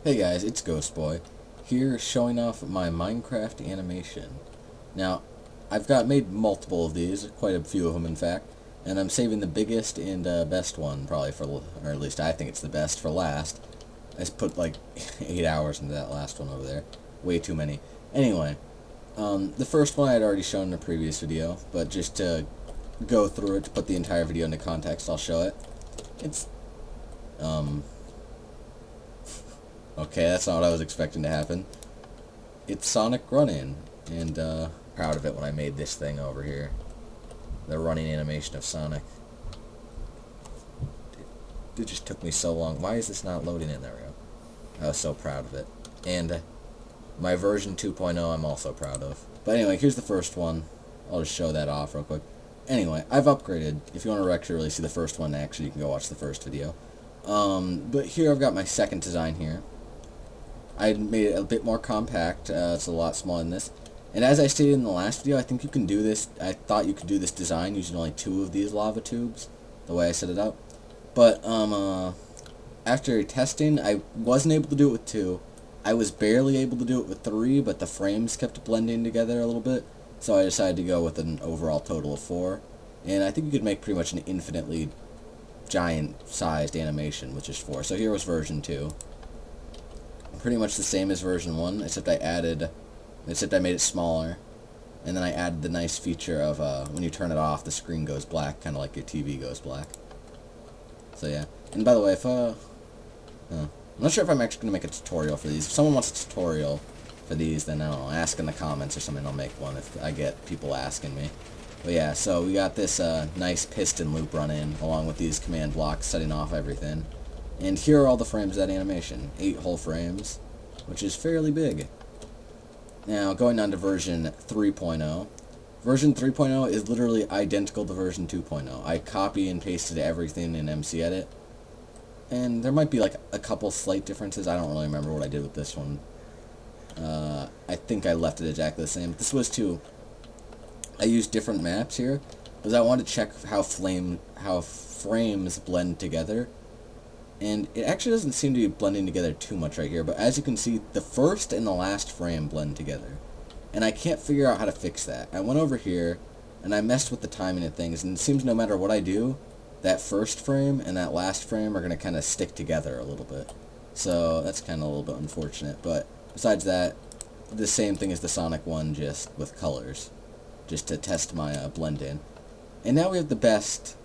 Hey guys, it's Ghost Boy, here showing off my Minecraft animation. Now, I've made multiple of these, quite a few of them in fact, and I'm saving the biggest and best one probably for, or at least I think it's the best for last. I just put like 8 hours into that last one over there. Way too many. Anyway, the first one I had already shown in a previous video, but just to go through it, to put the entire video into context, I'll show it. It's, okay, that's not what I was expecting to happen. It's Sonic running, and proud of it when I made this thing over here. The running animation of Sonic. It just took me so long. Why is this not loading in? There we go. I was so proud of it. And my version 2.0 I'm also proud of. But anyway, here's the first one. I'll just show that off real quick. Anyway, I've upgraded. If you want to actually really see the first one, actually, you can go watch the first video. But here I've got my second design here. I made it a bit more compact. It's a lot smaller than this. And as I stated in the last video, I think you can do this. I thought you could do this design using only 2 of these lava tubes, the way I set it up. But after testing, I wasn't able to do it with 2. I was barely able to do it with 3, but the frames kept blending together a little bit. So I decided to go with an overall total of 4. And I think you could make pretty much an infinitely giant-sized animation with just 4. So here was version 2. Pretty much the same as version 1, except I made it smaller, and then I added the nice feature of when you turn it off, the screen goes black, kind of like your TV goes black. So yeah. And by the way, if I'm not sure if I'm actually gonna make a tutorial for these. If someone wants a tutorial for these, then I'll ask in the comments or something. I'll make one if I get people asking me. But yeah, so we got this nice piston loop running along with these command blocks setting off everything. And here are all the frames of that animation. 8 whole frames, which is fairly big. Now, going on to version 3.0. Version 3.0 is literally identical to version 2.0. I copy and pasted everything in MCEdit. And there might be like a couple slight differences. I don't really remember what I did with this one. I think I left it exactly the same. But this was too. I used different maps here because I wanted to check how frames blend together. And it actually doesn't seem to be blending together too much right here, but as you can see, the first and the last frame blend together. And I can't figure out how to fix that. I went over here, and I messed with the timing of things, and it seems no matter what I do, that first frame and that last frame are going to kind of stick together a little bit. So that's kind of a little bit unfortunate, but besides that, the same thing as the Sonic one, just with colors, just to test my blend in. And now we have the best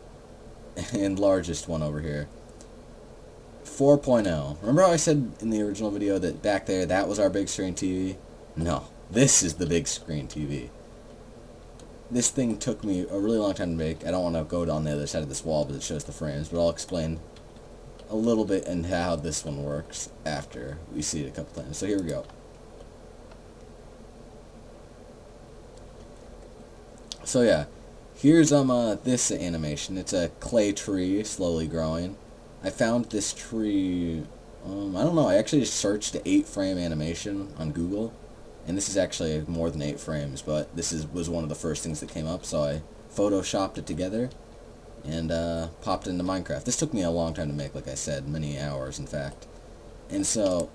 and largest one over here. 4.0. Remember how I said in the original video that back there, that was our big screen TV? No, this is the big screen TV. This thing took me a really long time to make. I don't want to go on the other side of this wall, but it shows the frames, but I'll explain a little bit and how this one works after we see it a couple times. So here we go. So yeah, here's this animation. It's a clay tree slowly growing. I found this tree, I don't know, I actually just searched the 8-frame animation on Google, and this is actually more than 8 frames, but this was one of the first things that came up, so I photoshopped it together and popped it into Minecraft. This took me a long time to make, like I said, many hours in fact. And so,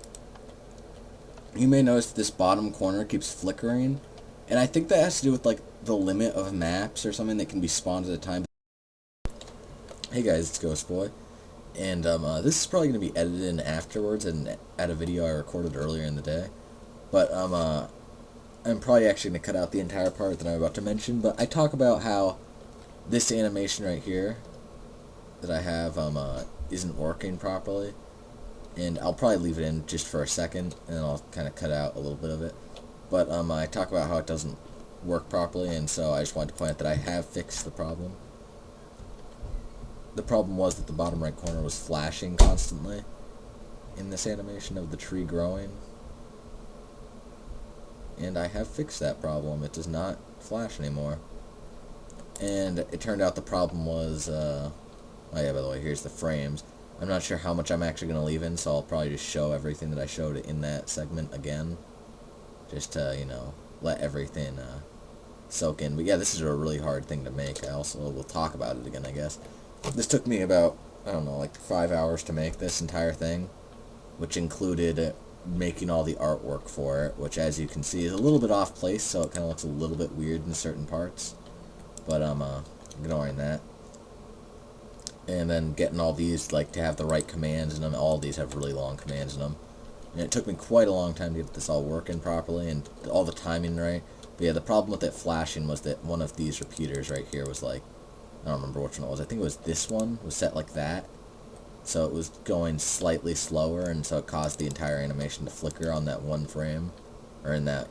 you may notice this bottom corner keeps flickering, and I think that has to do with like the limit of maps or something that can be spawned at a time. Hey guys, it's Ghost Boy. And this is probably going to be edited in afterwards and at a video I recorded earlier in the day. But I'm probably actually going to cut out the entire part that I'm about to mention. But I talk about how this animation right here that I have isn't working properly. And I'll probably leave it in just for a second, and then I'll kind of cut out a little bit of it. But I talk about how it doesn't work properly, and so I just wanted to point out that I have fixed the problem. The problem was that the bottom right corner was flashing constantly in this animation of the tree growing. And I have fixed that problem. It does not flash anymore. And it turned out the problem was, oh yeah, by the way, here's the frames. I'm not sure how much I'm actually going to leave in, so I'll probably just show everything that I showed in that segment again. Just to, you know, let everything soak in. But yeah, this is a really hard thing to make. I also will talk about it again, I guess. This took me about, I don't know, like 5 hours to make this entire thing. which included making all the artwork for it, which as you can see is a little bit off place, so it kind of looks a little bit weird in certain parts, but I'm ignoring that. And then getting all these, like, to have the right commands in them. All these have really long commands in them. And it took me quite a long time to get this all working properly and all the timing right. But yeah, the problem with it flashing was that one of these repeaters right here was like, I don't remember which one it was. I think it was this one was set like that. So it was going slightly slower, and so it caused the entire animation to flicker on that one frame, or in that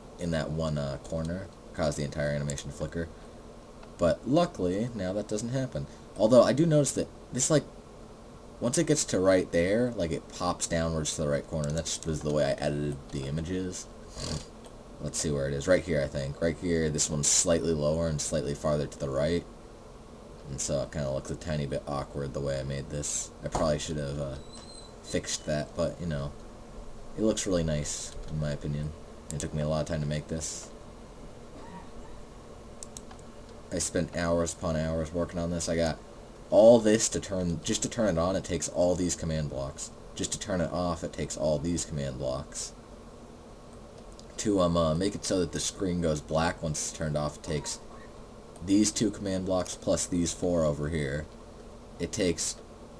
one corner. Caused the entire animation to flicker. But luckily, now that doesn't happen. Although I do notice that this, like, once it gets to right there, like, it pops downwards to the right corner, and that's just the way I edited the images. Let's see where it is. Right here, I think. Right here, this one's slightly lower and slightly farther to the right. And so it kind of looks a tiny bit awkward the way I made this. I probably should have fixed that, but, you know, it looks really nice, in my opinion. It took me a lot of time to make this. I spent hours upon hours working on this. I got all this to turn, just to turn it on, it takes all these command blocks. Just to turn it off, it takes all these command blocks. To make it so that the screen goes black once it's turned off, it takes these 2 command blocks plus these 4 over here. It takes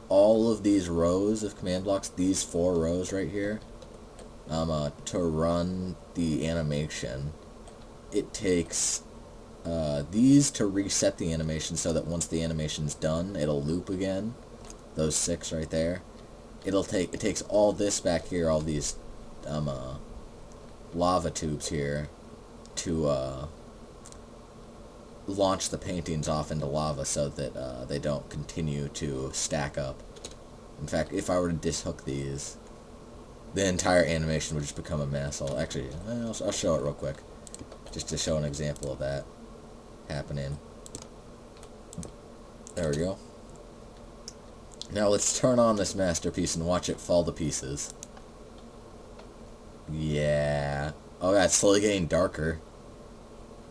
all of these rows of command blocks, these 4 rows right here, to run the animation. It takes these to reset the animation so that once the animation's done, it'll loop again. Those 6 right there. It takes all this back here, all these lava tubes here, to launch the paintings off into lava so that they don't continue to stack up. In fact, if I were to dishook these, the entire animation would just become a mess. I'll show it real quick, just to show an example of that happening. There we go. Now let's turn on this masterpiece and watch it fall to pieces. Yeah. Oh yeah, it's slowly getting darker.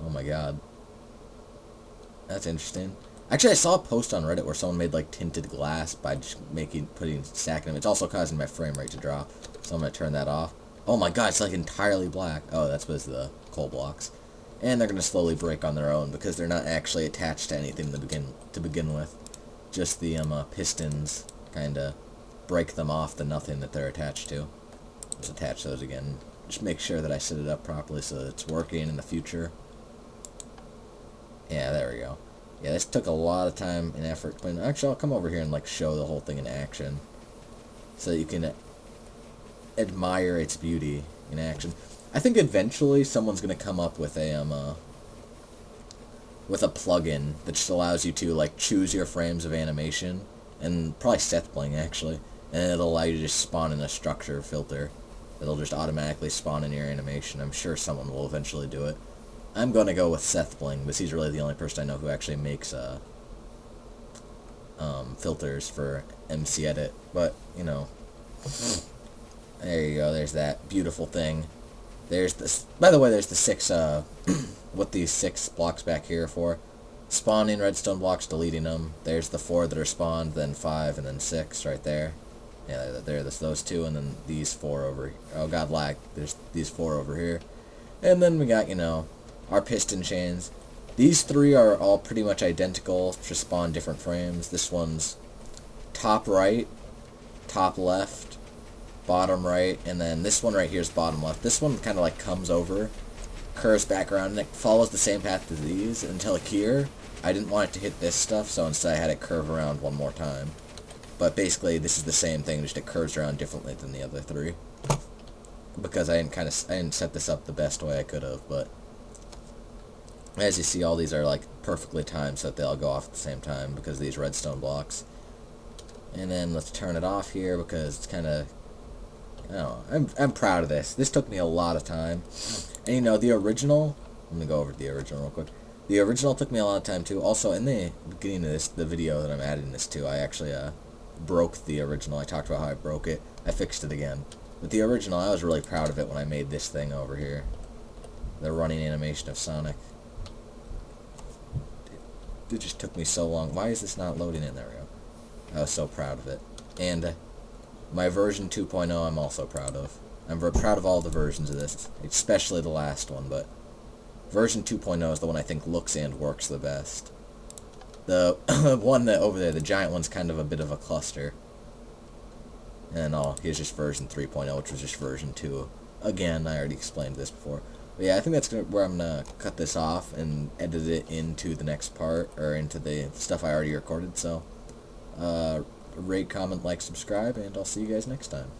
Oh my god. That's interesting. Actually, I saw a post on Reddit where someone made like tinted glass by just stacking them. It's also causing my frame rate to drop, so I'm gonna turn that off. Oh my god, it's like entirely black. Oh, that's because of the coal blocks. And they're gonna slowly break on their own because they're not actually attached to anything to begin with. Just the pistons kinda break them off the nothing that they're attached to. Let's attach those again. Just make sure that I set it up properly so that it's working in the future. Yeah, there we go. Yeah, this took a lot of time and effort. But actually, I'll come over here and like show the whole thing in action, so that you can admire its beauty in action. I think eventually someone's gonna come up with a plugin that just allows you to like choose your frames of animation, and probably SethBling actually, and it'll allow you to just spawn in a structure filter. It'll just automatically spawn in your animation. I'm sure someone will eventually do it. I'm going to go with SethBling, because he's really the only person I know who actually makes filters for MC Edit. But, you know, there you go. There's that beautiful thing. There's this. By the way, there's the 6, what these 6 blocks back here are for. Spawning redstone blocks, deleting them. There's the 4 that are spawned, then 5, and then 6 right there. Yeah, there's those 2, and then these 4 over here. Oh god, lag. There's these 4 over here. And then we got, you know, our piston chains. These 3 are all pretty much identical, just spawn different frames. This one's top right, top left, bottom right, and then this one right here is bottom left. This one kind of like comes over, curves back around, and it follows the same path as these until here. I didn't want it to hit this stuff, so instead I had it curve around one more time. But basically, this is the same thing, just it curves around differently than the other 3. Because I didn't set this up the best way I could have, but as you see, all these are like perfectly timed so that they all go off at the same time because of these redstone blocks. And then let's turn it off here because it's kind of, I don't know, I'm proud of this. This took me a lot of time. And you know, the original, I'm going to go over the original real quick. The original took me a lot of time too. Also, in the beginning of this, the video that I'm adding this to, I actually broke the original. I talked about how I broke it. I fixed it again. But the original, I was really proud of it when I made this thing over here. The running animation of Sonic. It just took me so long. Why is this not loading in? There we go. I was so proud of it. And my version 2.0 I'm also proud of. I'm very proud of all the versions of this, especially the last one, but version 2.0 is the one I think looks and works the best. The one that over there, the giant one's kind of a bit of a cluster. And here's just version 3.0, which was just version 2. Again, I already explained this before. But yeah, I think that's where I'm going to cut this off and edit it into the next part, or into the stuff I already recorded. So, rate, comment, like, subscribe, and I'll see you guys next time.